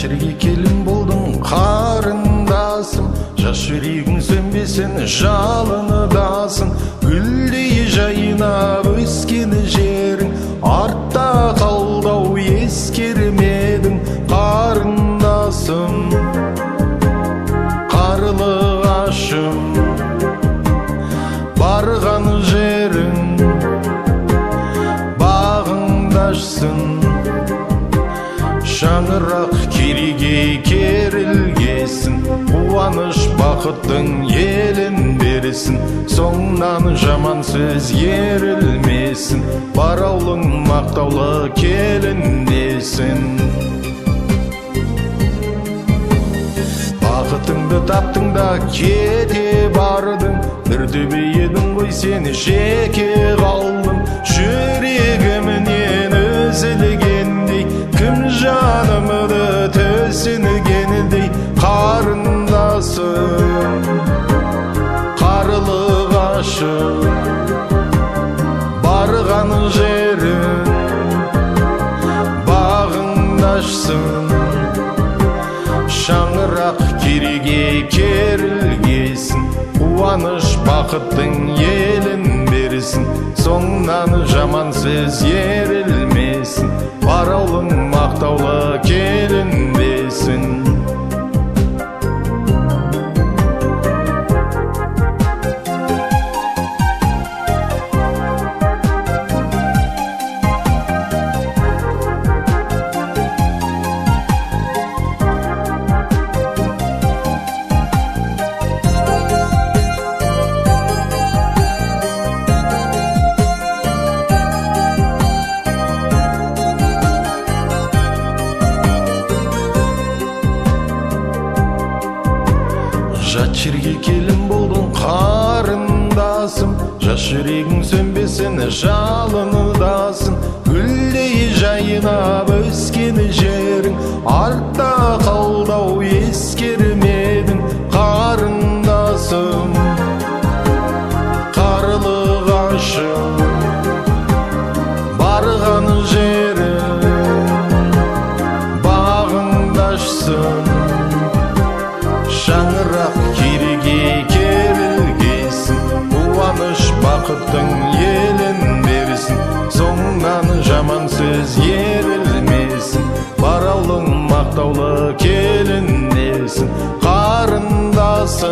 Жачырге келін болдың қарындасым, жас жүрегің сөнбесін жалыныдасың. Гүлдей жайнап өскен жерің, артта қалдау ескермедің қарындасым. Қарлығашым, барған жерің бағыңды ашсын. Шаңырақ кереге керілгесін, қуаныш бақыттың елін берсін. Соңнан жаман сөз ерілмесін, бар аулың мақтаулы келін десін. Бақытыңды таптың да кете бардың, бір төбе едің ғой сен жеке қалдың. Жүрегімнен үзілгендей, кім жанымды төсінгендей қарындасым. Қарлығашым, барған жерің бағыңды ашсын. Шаңырақ кереге керілгесін, қуаныш бақыттың елін берсін. Соңнан жаман сөз ерілмесін, бар аулың мақтаулы келін десін. Жат жерге келін болдың қарындасым, жас жүрегің сөнбесін жалыныдасың. Гүлдей жайнап өскен жерің, артта қалдау ескермедің қарындасым. Қарлығашым, барған жерің бағыңды ашсын. Шаңырақ кереге керілгесін, қуаныш бақыттың елін берсін. Соңнан жаман сөз ерілмесін, бар аулың мақтаулы келін десін қарындасым.